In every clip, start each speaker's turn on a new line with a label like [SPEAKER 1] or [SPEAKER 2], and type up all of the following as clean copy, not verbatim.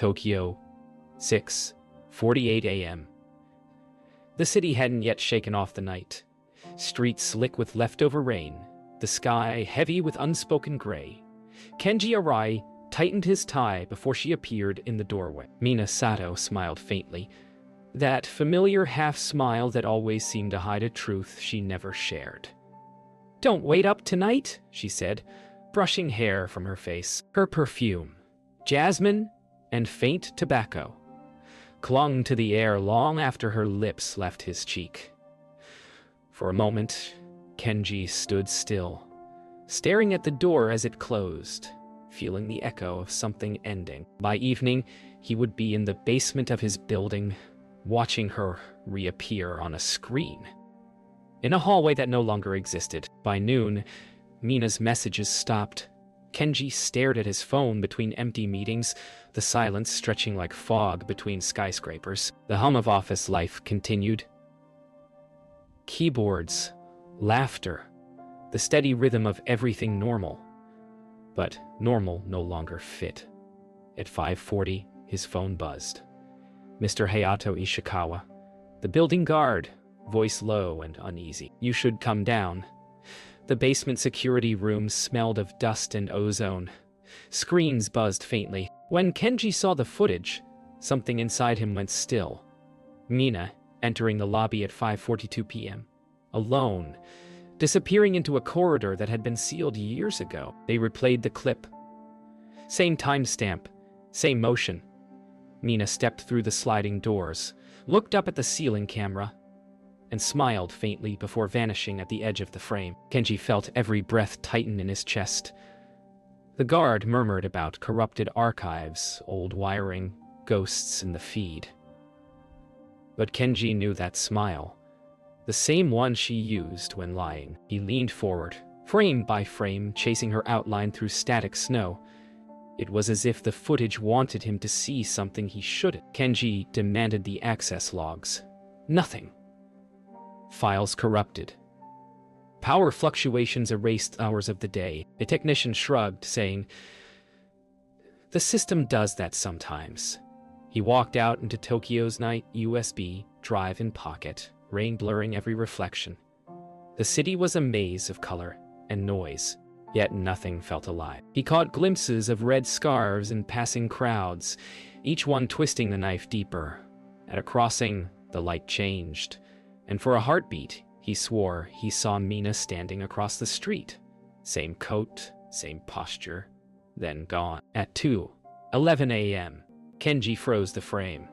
[SPEAKER 1] Tokyo, 6:48 a.m. The city hadn't yet shaken off the night. Streets slick with leftover rain, the sky heavy with unspoken gray. Kenji Arai tightened his tie before she appeared in the doorway. Mina Sato smiled faintly, that familiar half-smile that always seemed to hide a truth she never shared. "Don't wait up tonight," she said, brushing hair from her face. Her perfume, jasmine and faint tobacco, clung to the air long after her lips left his cheek. For a moment, Kenji stood still, staring at the door as it closed, feeling the echo of something ending. By evening, he would be in the basement of his building, watching her reappear on a screen, in a hallway that no longer existed. By noon, Mina's messages stopped. Kenji stared at his phone between empty meetings, the silence stretching like fog between skyscrapers. The hum of office life continued. Keyboards, laughter, the steady rhythm of everything normal. But normal no longer fit. At 5:40, his phone buzzed. Mr. Hayato Ishikawa, the building guard, voice low and uneasy. "You should come down." The basement security room smelled of dust and ozone. Screens buzzed faintly. When Kenji saw the footage, something inside him went still. Mina, entering the lobby at 5:42 p.m., alone, disappearing into a corridor that had been sealed years ago. They replayed the clip. Same timestamp, same motion. Mina stepped through the sliding doors, looked up at the ceiling camera, and smiled faintly before vanishing at the edge of the frame. Kenji felt every breath tighten in his chest. The guard murmured about corrupted archives, old wiring, ghosts in the feed. But Kenji knew that smile, the same one she used when lying. He leaned forward, frame by frame, chasing her outline through static snow. It was as if the footage wanted him to see something he shouldn't. Kenji demanded the access logs. Nothing. Files corrupted. Power fluctuations erased hours of the day. A technician shrugged, saying, "The system does that sometimes." He walked out into Tokyo's night, USB drive in pocket, rain blurring every reflection. The city was a maze of color and noise, yet nothing felt alive. He caught glimpses of red scarves and passing crowds, each one twisting the knife deeper. At a crossing, the light changed, and for a heartbeat, he swore he saw Mina standing across the street. Same coat, same posture, then gone. At 2:11 a.m., Kenji froze the frame.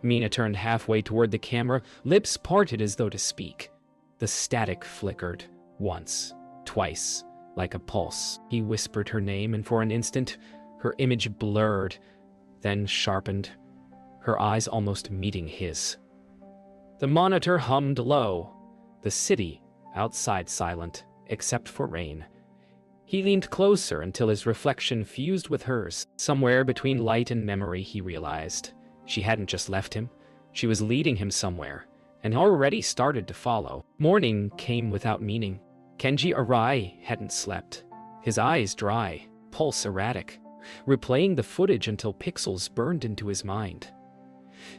[SPEAKER 1] Mina turned halfway toward the camera, lips parted as though to speak. The static flickered, once, twice, like a pulse. He whispered her name, and for an instant, her image blurred, then sharpened, her eyes almost meeting his. The monitor hummed low, the city outside silent, except for rain. He leaned closer until his reflection fused with hers. Somewhere between light and memory, he realized. She hadn't just left him. She was leading him somewhere, and already started to follow. Morning came without meaning. Kenji Arai hadn't slept. His eyes dry, pulse erratic, replaying the footage until pixels burned into his mind.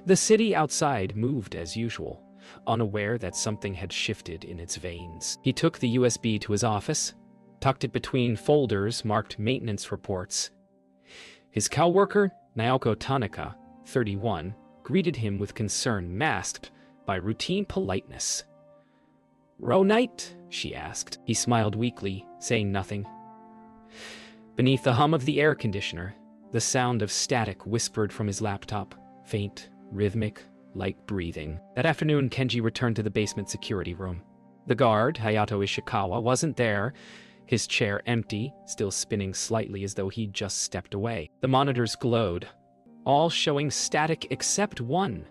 [SPEAKER 1] The city outside moved as usual, unaware that something had shifted in its veins. He took the USB to his office, tucked it between folders marked maintenance reports. His coworker, Naoko Tanaka, 31, greeted him with concern masked by routine politeness. "Row night?" she asked. He smiled weakly, saying nothing. Beneath the hum of the air conditioner, the sound of static whispered from his laptop, faint, rhythmic, like breathing. That afternoon, Kenji returned to the basement security room. The guard, Hayato Ishikawa, wasn't there, his chair empty, still spinning slightly as though he'd just stepped away. The monitors glowed, all showing static except one.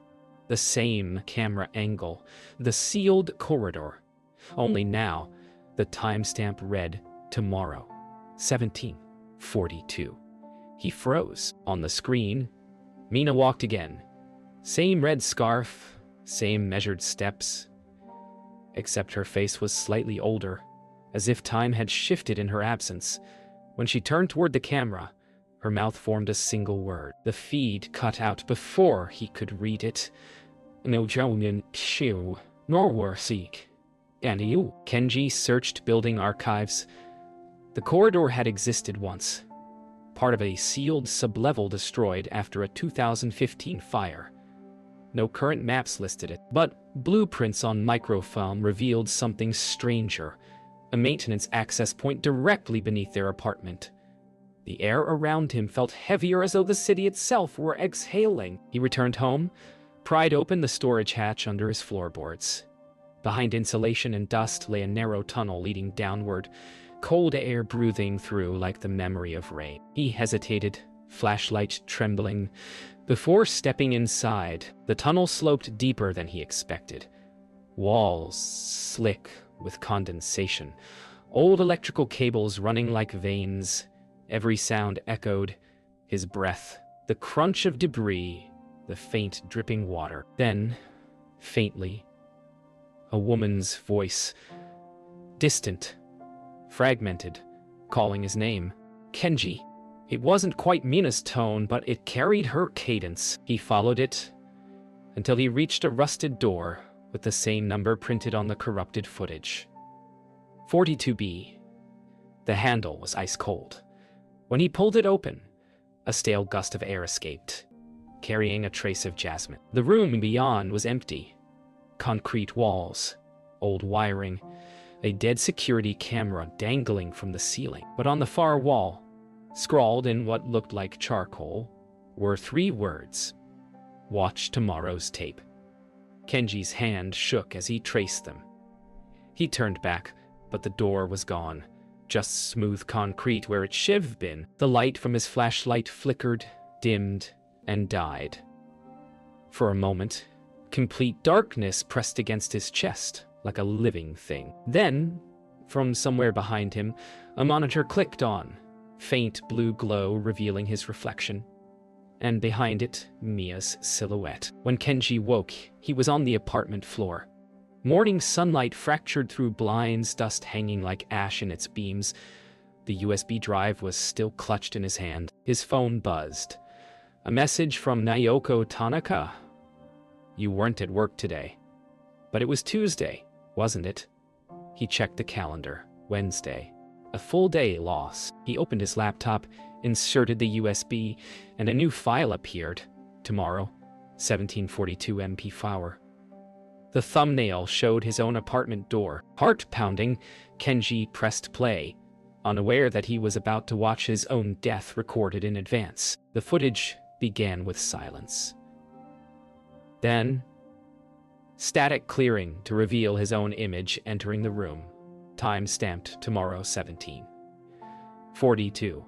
[SPEAKER 1] The same camera angle, the sealed corridor. Only now, the timestamp read tomorrow, 17:42. He froze. On the screen, Mina walked again. Same red scarf, same measured steps, except her face was slightly older, as if time had shifted in her absence. When she turned toward the camera, Her mouth formed a single word. The feed cut out before he could read it. No Jonin Shiu, nor Warseek. And you. Kenji searched building archives. The corridor had existed once, part of a sealed sublevel destroyed after a 2015 fire. No current maps listed it, but blueprints on microfilm revealed something stranger, a maintenance access point directly beneath their apartment. The air around him felt heavier, as though the city itself were exhaling. He returned home, pried open the storage hatch under his floorboards. Behind insulation and dust lay a narrow tunnel leading downward, cold air breathing through like the memory of rain. He hesitated, flashlight trembling. Before stepping inside, the tunnel sloped deeper than he expected. Walls slick with condensation, old electrical cables running like veins. Every sound echoed: his breath, the crunch of debris, the faint dripping water. Then, faintly, a woman's voice, distant, fragmented, calling his name. Kenji. It wasn't quite Mina's tone, but it carried her cadence. He followed it until he reached a rusted door with the same number printed on the corrupted footage. 42B. The handle was ice cold. When he pulled it open, a stale gust of air escaped, carrying a trace of jasmine. The room beyond was empty. Concrete walls, old wiring, a dead security camera dangling from the ceiling. But on the far wall, scrawled in what looked like charcoal, were 3 words: "Watch tomorrow's tape." Kenji's hand shook as he traced them. He turned back, but the door was gone, just smooth concrete where it should have been. The light from his flashlight flickered, dimmed, and died. For a moment, complete darkness pressed against his chest, like a living thing. Then, from somewhere behind him, a monitor clicked on, faint blue glow revealing his reflection, and behind it, Mia's silhouette. When Kenji woke, he was on the apartment floor. Morning sunlight fractured through blinds, dust hanging like ash in its beams. The USB drive was still clutched in his hand. His phone buzzed. A message from Naoko Tanaka. "You weren't at work today." But it was Tuesday, wasn't it? He checked the calendar. Wednesday. A full day loss. He opened his laptop, inserted the USB, and a new file appeared. Tomorrow, 1742 MP Flower. The thumbnail showed his own apartment door. Heart pounding, Kenji pressed play, unaware that he was about to watch his own death recorded in advance. The footage began with silence. Then, static clearing to reveal his own image entering the room. Time stamped tomorrow 17:42.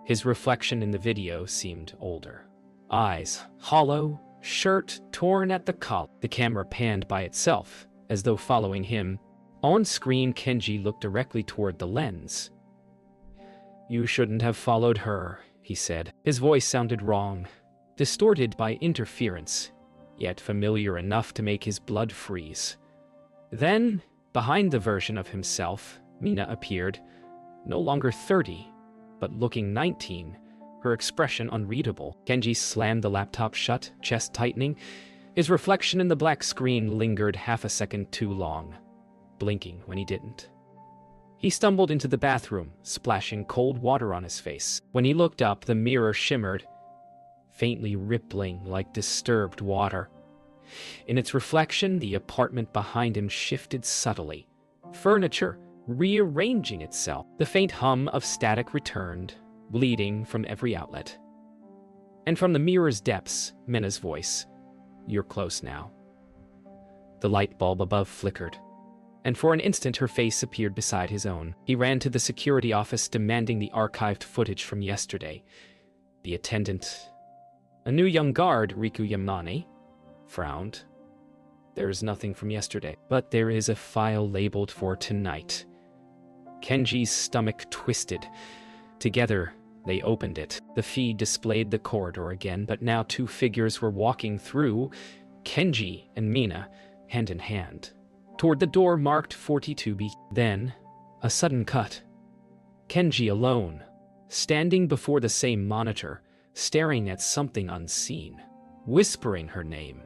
[SPEAKER 1] His reflection in the video seemed older. Eyes hollow, shirt torn at the collar. The camera panned by itself, as though following him. On screen, Kenji looked directly toward the lens. "You shouldn't have followed her," he said. His voice sounded wrong, distorted by interference, yet familiar enough to make his blood freeze. Then, behind the version of himself, Mina appeared, no longer 30, but looking 19, her expression unreadable. Kenji slammed the laptop shut, chest tightening. His reflection in the black screen lingered half a second too long, blinking when he didn't. He stumbled into the bathroom, splashing cold water on his face. When he looked up, the mirror shimmered, faintly rippling like disturbed water. In its reflection, the apartment behind him shifted subtly, furniture rearranging itself. The faint hum of static returned, bleeding from every outlet. And from the mirror's depths, Mina's voice, "You're close now." The light bulb above flickered, and for an instant her face appeared beside his own. He ran to the security office demanding the archived footage from yesterday. The attendant, a new young guard, Riku Yamane, frowned. "There's nothing from yesterday, but there is a file labeled for tonight." Kenji's stomach twisted. Together, they opened it. The feed displayed the corridor again, but now 2 figures were walking through, Kenji and Mina, hand in hand, toward the door marked 42B. Then, a sudden cut. Kenji alone, standing before the same monitor, staring at something unseen, whispering her name.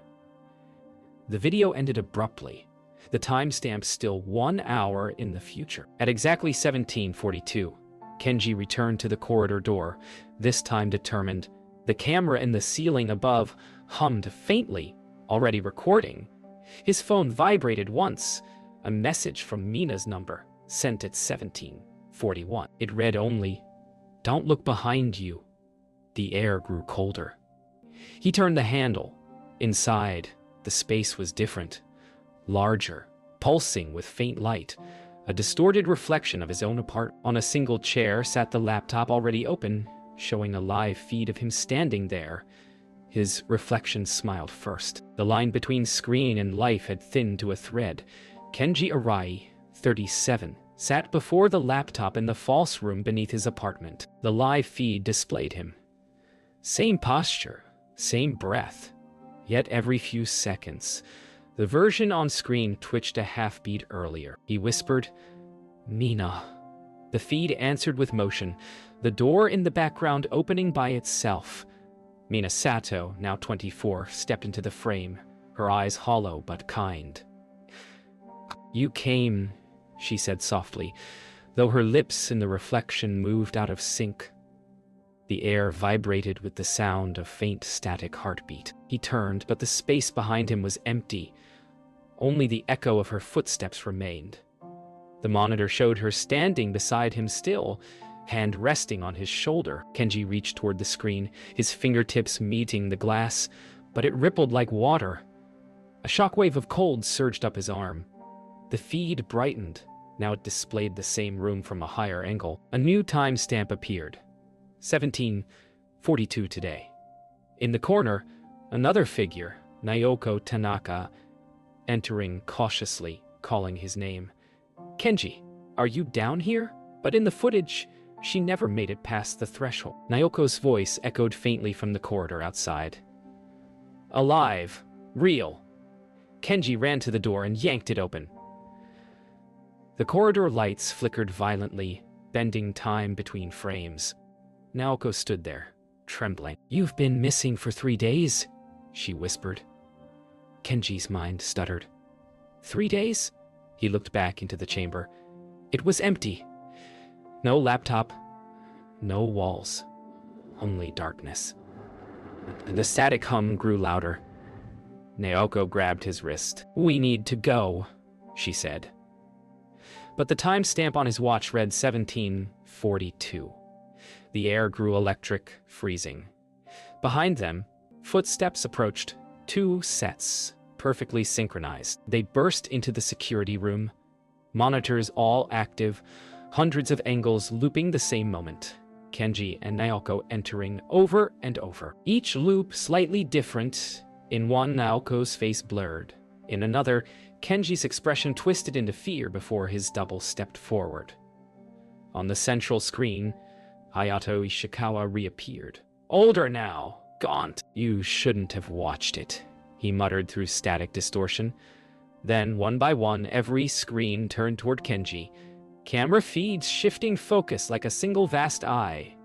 [SPEAKER 1] The video ended abruptly, the timestamp still 1 hour in the future. At exactly 17:42, Kenji returned to the corridor door, this time determined. The camera in the ceiling above hummed faintly, already recording. His phone vibrated once, a message from Mina's number, sent at 17:41. It read only, "Don't look behind you." The air grew colder. He turned the handle. Inside, the space was different, larger, pulsing with faint light, a distorted reflection of his own apartment. On a single chair sat the laptop already open, showing a live feed of him standing there. His reflection smiled first. The line between screen and life had thinned to a thread. Kenji Arai, 37, sat before the laptop in the false room beneath his apartment. The live feed displayed him. Same posture, same breath. Yet every few seconds, the version on screen twitched a half-beat earlier. He whispered, "Mina." The feed answered with motion, the door in the background opening by itself. Mina Sato, now 24, stepped into the frame, her eyes hollow but kind. "You came," she said softly, though her lips in the reflection moved out of sync. The air vibrated with the sound of faint static heartbeat. He turned, but the space behind him was empty. Only the echo of her footsteps remained. The monitor showed her standing beside him still, hand resting on his shoulder. Kenji reached toward the screen, his fingertips meeting the glass, but it rippled like water. A shockwave of cold surged up his arm. The feed brightened. Now it displayed the same room from a higher angle. A new timestamp appeared. 17:42 today. In the corner, another figure, Naoko Tanaka, entering cautiously, calling his name. "Kenji, are you down here?" But in the footage, she never made it past the threshold. Naoko's voice echoed faintly from the corridor outside. "Alive. Real." Kenji ran to the door and yanked it open. The corridor lights flickered violently, bending time between frames. Naoko stood there, trembling. "You've been missing for 3 days," she whispered. Kenji's mind stuttered. 3 days? He looked back into the chamber. It was empty. No laptop, no walls, only darkness. The static hum grew louder. Naoko grabbed his wrist. "We need to go," she said. But the timestamp on his watch read 17:42. The air grew electric, freezing. Behind them, footsteps approached, 2 sets, perfectly synchronized. They burst into the security room, monitors all active, hundreds of angles looping the same moment. Kenji and Naoko entering over and over. Each loop slightly different. In one, Naoko's face blurred. In another, Kenji's expression twisted into fear before his double stepped forward. On the central screen, Hayato Ishikawa reappeared. Older now, gaunt. "You shouldn't have watched it," he muttered through static distortion. Then, one by one, every screen turned toward Kenji, camera feeds shifting focus like a single vast eye.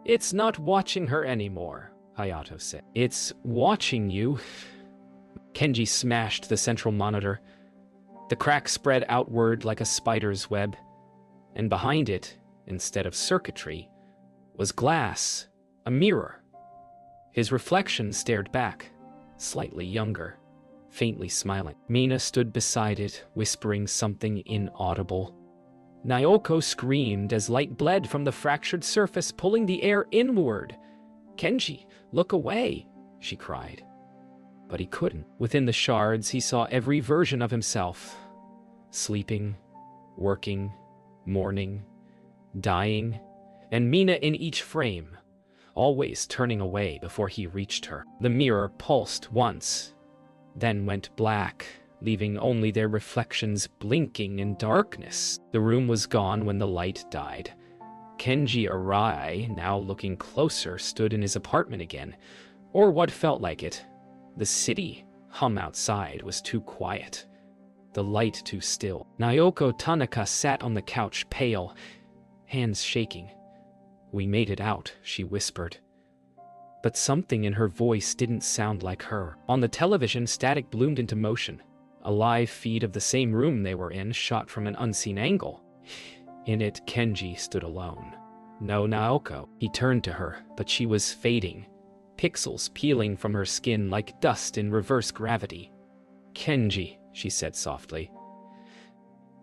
[SPEAKER 1] "It's not watching her anymore," Hayato said. "It's watching you." Kenji smashed the central monitor. The crack spread outward like a spider's web, and behind it, instead of circuitry, was glass, a mirror. His reflection stared back, slightly younger, faintly smiling. Mina stood beside it, whispering something inaudible. Naoko screamed as light bled from the fractured surface, pulling the air inward. "Kenji, look away," she cried. But he couldn't. Within the shards, he saw every version of himself. Sleeping, working, mourning, dying, and Mina in each frame, always turning away before he reached her. The mirror pulsed once, then went black, leaving only their reflections blinking in darkness. The room was gone when the light died. Kenji Arai, now looking closer, stood in his apartment again, or what felt like it. The city hum outside was too quiet, the light too still. Naoko Tanaka sat on the couch, pale, hands shaking. "We made it out," she whispered. But something in her voice didn't sound like her. On the television, static bloomed into motion. A live feed of the same room they were in, shot from an unseen angle. In it, Kenji stood alone. No Naoko. He turned to her, but she was fading, pixels peeling from her skin like dust in reverse gravity. "Kenji," she said softly.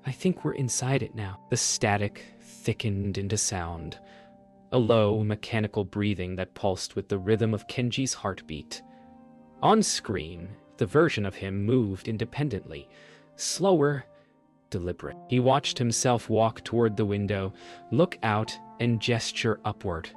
[SPEAKER 1] "I think we're inside it now." The static thickened into sound, a low, mechanical breathing that pulsed with the rhythm of Kenji's heartbeat. On screen, the version of him moved independently, slower, deliberate. He watched himself walk toward the window, look out, and gesture upward.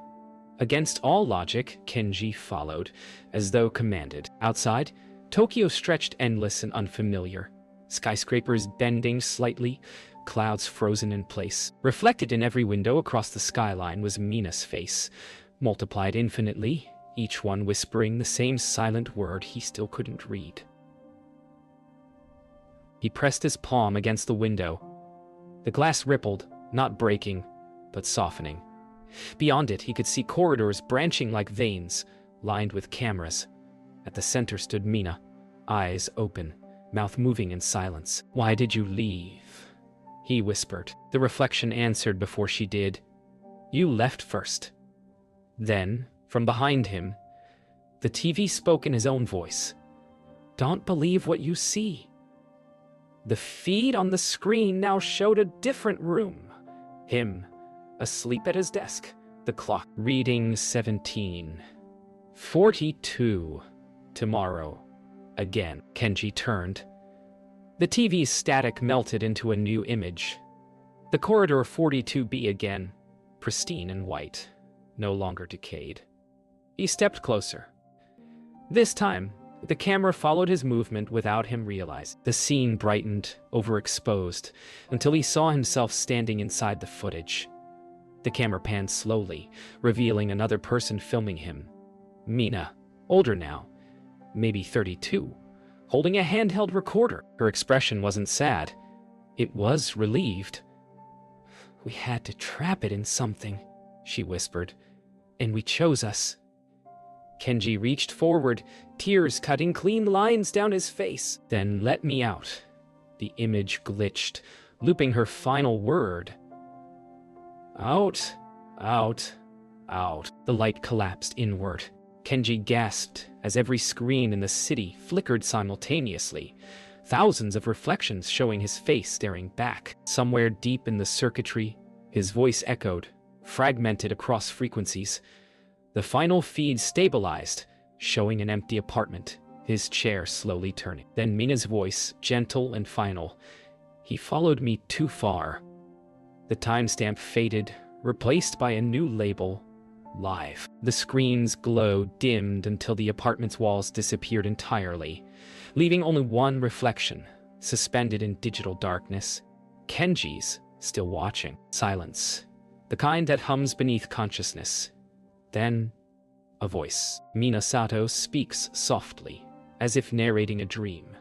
[SPEAKER 1] Against all logic, Kenji followed, as though commanded. Outside, Tokyo stretched endless and unfamiliar. Skyscrapers bending slightly, clouds frozen in place. Reflected in every window across the skyline was Mina's face, multiplied infinitely, each one whispering the same silent word he still couldn't read. He pressed his palm against the window. The glass rippled, not breaking, but softening. Beyond it, he could see corridors branching like veins, lined with cameras. At the center stood Mina, eyes open, mouth moving in silence. "Why did you leave?" he whispered. The reflection answered before she did. "You left first." Then, from behind him, the TV spoke in his own voice. "Don't believe what you see." The feed on the screen now showed a different room. Him, asleep at his desk, the clock reading 17:42. Tomorrow. Again. Kenji turned. The TV's static melted into a new image. The corridor 42B again, pristine and white, no longer decayed. He stepped closer. This time, the camera followed his movement without him realizing. The scene brightened, overexposed, until he saw himself standing inside the footage. The camera panned slowly, revealing another person filming him. Mina, older now, maybe 32, holding a handheld recorder. Her expression wasn't sad. It was relieved. "We had to trap it in something," she whispered, "and we chose us." Kenji reached forward, tears cutting clean lines down his face. "Then let me out." The image glitched, looping her final word. "Out, out, out." The light collapsed inward. Kenji gasped as every screen in the city flickered simultaneously, thousands of reflections showing his face staring back. Somewhere deep in the circuitry, his voice echoed, fragmented across frequencies. The final feed stabilized, showing an empty apartment, his chair slowly turning. Then Mina's voice, gentle and final. "He followed me too far." The timestamp faded, replaced by a new label, live. The screen's glow dimmed until the apartment's walls disappeared entirely, leaving only one reflection, suspended in digital darkness. Kenji's still watching. Silence, the kind that hums beneath consciousness. Then, a voice. Mina Sato speaks softly, as if narrating a dream.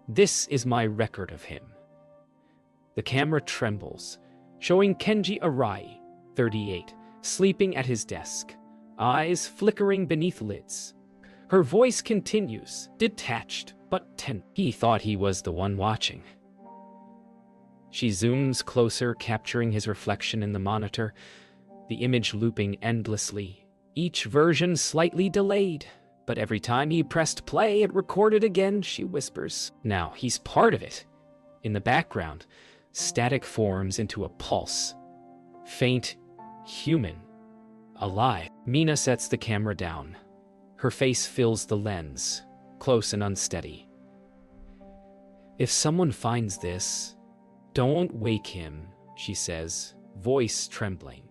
[SPEAKER 1] "This is my record of him." The camera trembles, showing Kenji Arai, 38, sleeping at his desk, eyes flickering beneath lids. Her voice continues, detached but tense. He thought he was the one watching. She zooms closer, capturing his reflection in the monitor, the image looping endlessly, each version slightly delayed. But every time he pressed play, it recorded again, she whispers. Now he's part of it. In the background, static forms into a pulse. Faint, human, alive. Mina sets the camera down. Her face fills the lens, close and unsteady. "If someone finds this, don't wake him," she says, voice trembling.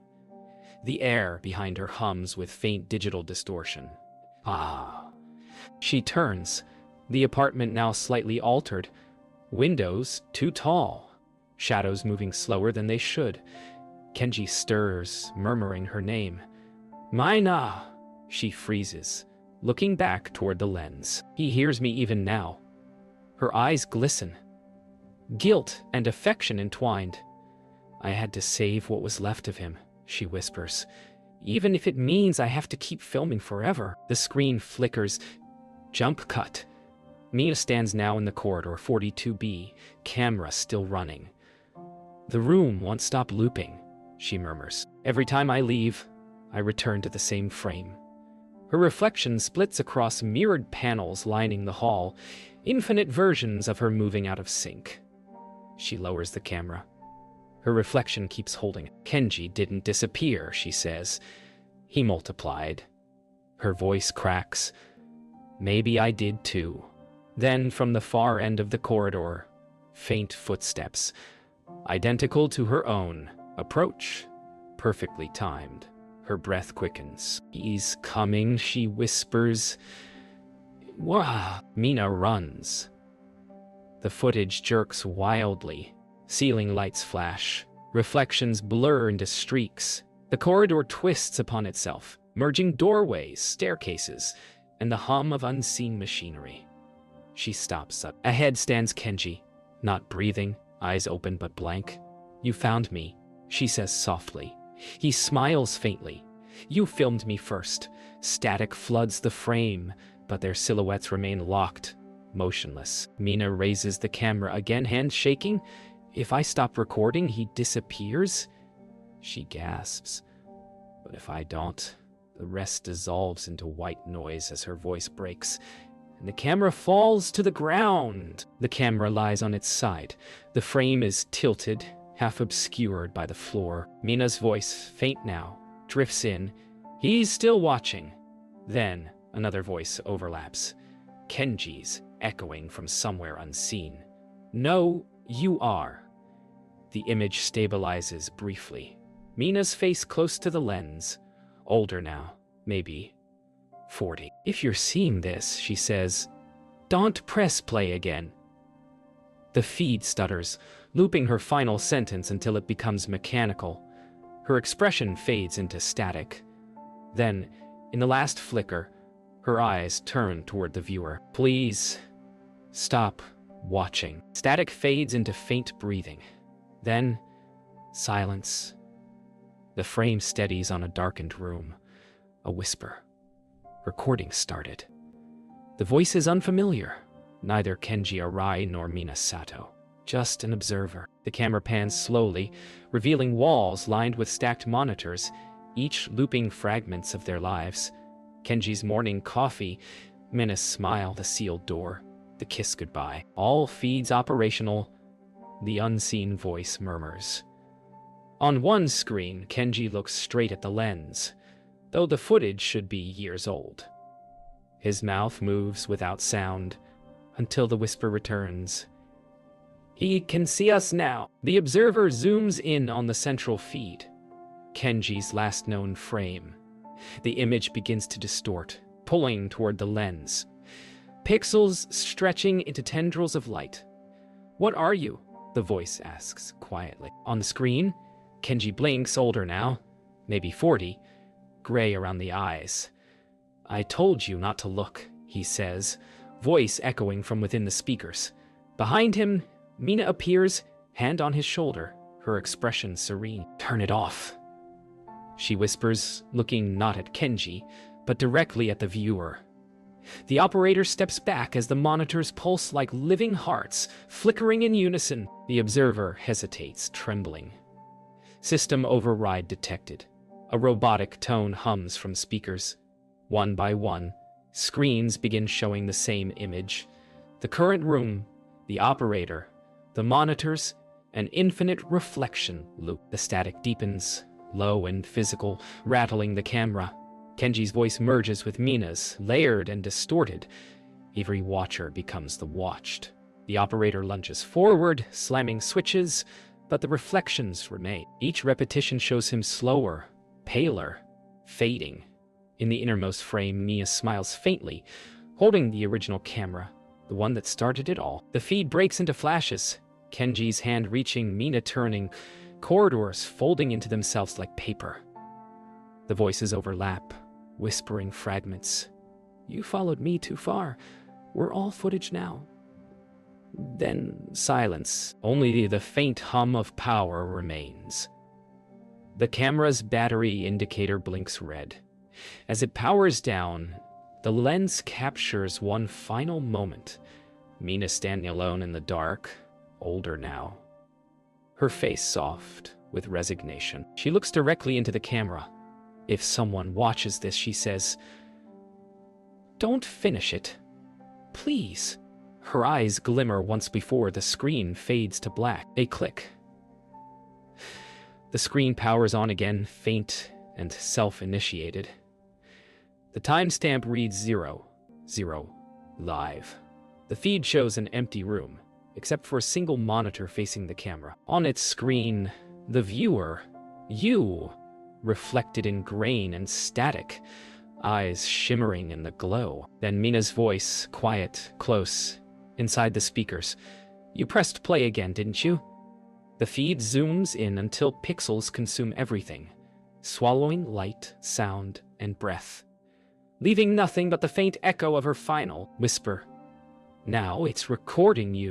[SPEAKER 1] The air behind her hums with faint digital distortion. Ah. She turns, the apartment now slightly altered. Windows too tall, shadows moving slower than they should. Kenji stirs, murmuring her name. "Mina!" She freezes, looking back toward the lens. He hears me even now. Her eyes glisten. Guilt and affection entwined. "I had to save what was left of him," she whispers. even if it means I have to keep filming forever. The screen flickers. Jump cut. Mina stands now in the corridor 42B, camera still running. The room won't stop looping, she murmurs. Every time I leave, I return to the same frame. Her reflection splits across mirrored panels lining the hall, infinite versions of her moving out of sync. She lowers the camera. Her reflection keeps holding. Kenji didn't disappear, she says. He multiplied. Her voice cracks. Maybe I did too. Then, from the far end of the corridor, faint footsteps, identical to her own, approach, perfectly timed. Her breath quickens. He's coming, she whispers. Wah! Mina runs. The footage jerks wildly. Ceiling lights flash. Reflections blur into streaks. The corridor twists upon itself, merging doorways, staircases, and the hum of unseen machinery. She stops up. Ahead stands Kenji, not breathing, eyes open but blank. You found me, she says softly. He smiles faintly. You filmed me first. Static floods the frame, but their silhouettes remain locked, motionless. Mina raises the camera again, hand shaking. If I stop recording, he disappears? She gasps. But if I don't, the rest dissolves into white noise as her voice breaks, and the camera falls to the ground. The camera lies on its side. The frame is tilted, half obscured by the floor. Mina's voice, faint now, drifts in. He's still watching. Then another voice overlaps. Kenji's, echoing from somewhere unseen. No, you are. The image stabilizes briefly. Mina's face close to the lens. Older now, maybe 40. If you're seeing this, she says, don't press play again. The feed stutters, looping her final sentence until it becomes mechanical. Her expression fades into static. Then, in the last flicker, her eyes turn toward the viewer. Please, stop watching. Static fades into faint breathing. Then, silence. The frame steadies on a darkened room. A whisper. Recording started. The voice is unfamiliar. Neither Kenji Arai nor Mina Sato. Just an observer. The camera pans slowly, revealing walls lined with stacked monitors, each looping fragments of their lives. Kenji's morning coffee, Mina's smile, the sealed door, the kiss goodbye. All feeds operational. The unseen voice murmurs. On one screen, Kenji looks straight at the lens, though the footage should be years old. His mouth moves without sound until the whisper returns. He can see us now. The observer zooms in on the central feed, Kenji's last known frame. The image begins to distort, pulling toward the lens. Pixels stretching into tendrils of light. What are you? The voice asks quietly. On the screen, Kenji blinks, older now, maybe 40, gray around the eyes. I told you not to look, he says, voice echoing from within the speakers. Behind him, Mina appears, hand on his shoulder, her expression serene. Turn it off, she whispers, looking not at Kenji, but directly at the viewer. The operator steps back as the monitors pulse like living hearts, flickering in unison. The observer hesitates, trembling. System override detected. A robotic tone hums from speakers. One by one, screens begin showing the same image. The current room, the operator, the monitors, an infinite reflection loop. The static deepens, low and physical, rattling the camera. Kenji's voice merges with Mina's, layered and distorted. Every watcher becomes the watched. The operator lunges forward, slamming switches, but the reflections remain. Each repetition shows him slower, paler, fading. In the innermost frame, Mia smiles faintly, holding the original camera, the one that started it all. The feed breaks into flashes, Kenji's hand reaching, Mina turning, corridors folding into themselves like paper. The voices overlap, whispering fragments. You followed me too far. We're all footage now. Then silence. Only the faint hum of power remains. The camera's battery indicator blinks red. As it powers down, the lens captures one final moment. Mina standing alone in the dark, older now. Her face soft with resignation. She looks directly into the camera. If someone watches this, she says, "Don't finish it. Please." Her eyes glimmer once before the screen fades to black. A click. The screen powers on again, faint and self-initiated. The timestamp reads 00, live. The feed shows an empty room, except for a single monitor facing the camera. On its screen, the viewer, you, reflected in grain and static, eyes shimmering in the glow. Then Mina's voice, quiet, close, inside the speakers. "You pressed play again, didn't you?" The feed zooms in until pixels consume everything, swallowing light, sound, and breath, leaving nothing but the faint echo of her final whisper. "Now it's recording you."